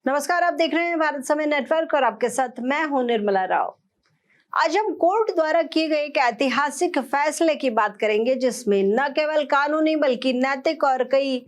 नमस्कार, आप देख रहे हैं भारत समय नेटवर्क और आपके साथ मैं हूं निर्मला राव। आज हम कोर्ट द्वारा किए गए एक ऐतिहासिक फैसले की बात करेंगे जिसमें न केवल कानूनी बल्कि नैतिक और कई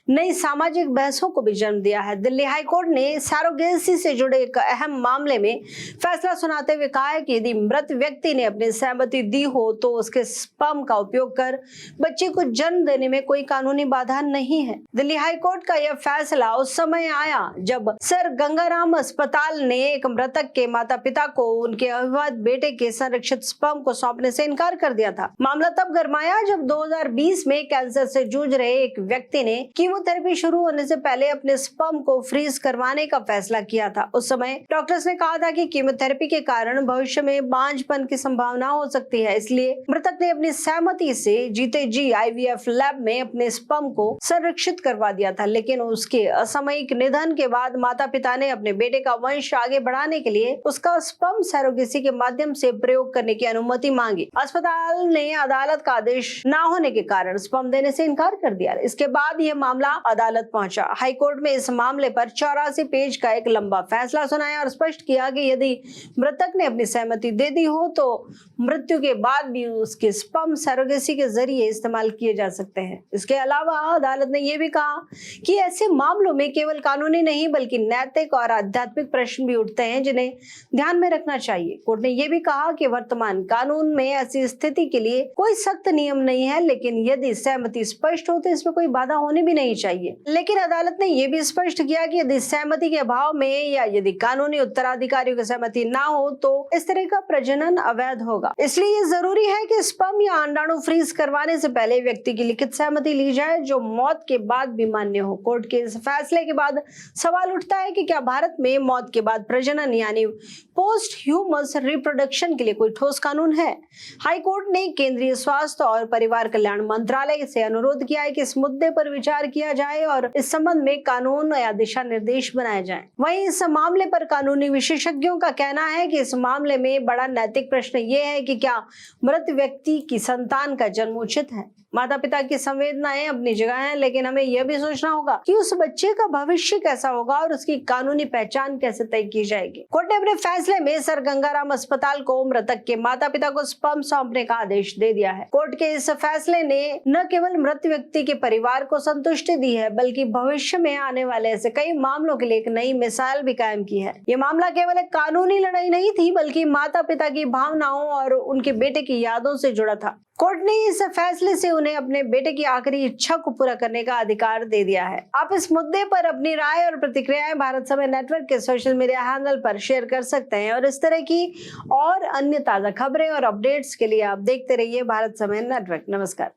नई सामाजिक बहसों को भी जन्म दिया है। दिल्ली हाई कोर्ट ने सरोगेसी से जुड़े एक अहम मामले में फैसला सुनाते हुए कहा है कि यदि मृत व्यक्ति ने अपनी सहमति दी हो तो उसके स्पर्म का उपयोग कर बच्चे को जन्म देने में कोई कानूनी बाधा नहीं है। दिल्ली हाई कोर्ट का यह फैसला उस समय आया जब सर गंगाराम अस्पताल ने एक मृतक के माता पिता को उनके अविवाहित बेटे के संरक्षित स्पर्म को सौंपने से इनकार कर दिया था। मामला तब गरमाया जब 2020 में कैंसर से जूझ रहे एक व्यक्ति ने कीमोथेरेपी शुरू होने से पहले अपने स्पर्म को फ्रीज करवाने का फैसला किया था। उस समय डॉक्टर्स ने कहा था कि कीमोथेरेपी के कारण भविष्य में बांझपन की संभावना हो सकती है, इसलिए मृतक ने अपनी सहमति से जीते जी आईवीएफ लैब में अपने स्पर्म को संरक्षित करवा दिया था। लेकिन उसके असामयिक निधन के बाद माता पिता ने अपने बेटे का वंश आगे बढ़ाने के लिए उसका स्पर्म सरोगेसी के माध्यम से प्रयोग करने की अनुमति मांगी। अस्पताल ने अदालत का आदेश न होने के कारण स्पर्म देने से इनकार कर दिया। इसके बाद यह मामला अदालत पहुंचा। हाईकोर्ट में इस मामले पर 84 पेज का एक लंबा फैसला सुनाया और स्पष्ट किया कि यदि मृतक ने अपनी सहमति दे दी हो तो मृत्यु के बाद भी उसके स्पर्म सरोगेसी के जरिए इस्तेमाल किए जा सकते हैं। इसके अलावा अदालत ने यह भी कहा कि ऐसे मामलों में केवल कानूनी नहीं बल्कि नैतिक और आध्यात्मिक प्रश्न भी उठते हैं जिन्हें ध्यान में रखना चाहिए। कोर्ट ने यह भी कहा कि वर्तमान कानून में ऐसी स्थिति के लिए कोई सख्त नियम नहीं है, लेकिन यदि सहमति स्पष्ट हो तो इसमें कोई बाधा होनी भी नहीं चाहिए। लेकिन अदालत ने यह भी स्पष्ट किया कि यदि सहमति के अभाव में या यदि कानूनी उत्तराधिकारियों की सहमति ना हो तो इस तरह का प्रजनन अवैध होगा। इसलिए ये जरूरी है कि स्पर्म या अंडाणु फ्रीज करवाने से पहले व्यक्ति की लिखित सहमति ली जाए जो मौत के बाद भी मान्य हो। कोर्ट के इस फैसले के बाद सवाल उठता है कि क्या भारत में मौत के बाद प्रजनन यानी पोस्ट ह्यूमस रिप्रोडक्शन के लिए कोई ठोस कानून है? हाई कोर्ट ने केंद्रीय स्वास्थ्य और परिवार कल्याण मंत्रालय से अनुरोध किया है कि इस मुद्दे पर विचार किया जाए और इस संबंध में कानून या दिशा निर्देश बनाए जाएं। वहीं इस मामले पर कानूनी विशेषज्ञों का कहना है कि इस मामले में बड़ा नैतिक प्रश्न ये है कि क्या मृत व्यक्ति की संतान का जन्म उचित है। माता पिता की संवेदनाएं अपनी जगह हैं, लेकिन हमें यह भी सोचना होगा कि उस बच्चे का भविष्य कैसा होगा और उसकी कानूनी पहचान कैसे तय की जाएगी। कोर्ट ने अपने फैसले में सर गंगाराम अस्पताल को मृतक के माता पिता को स्पर्म सौंपने का आदेश दे दिया है। कोर्ट के इस फैसले ने न केवल मृत व्यक्ति के परिवार को संतुष्टि दी है बल्कि भविष्य में आने वाले ऐसे कई मामलों के लिए एक नई मिसाल भी कायम की है। ये मामला केवल एक कानूनी लड़ाई नहीं थी बल्कि माता पिता की भावनाओं और उनके बेटे की यादों से जुड़ा था। कोर्ट ने इस फैसले से उन्हें अपने बेटे की आखिरी इच्छा को पूरा करने का अधिकार दे दिया है। आप इस मुद्दे पर अपनी राय और प्रतिक्रियाएं भारत समय नेटवर्क के सोशल मीडिया हैंडल पर शेयर कर सकते हैं और इस तरह की और अन्य ताजा खबरें और अपडेट्स के लिए आप देखते रहिए भारत समय नेटवर्क। नमस्कार।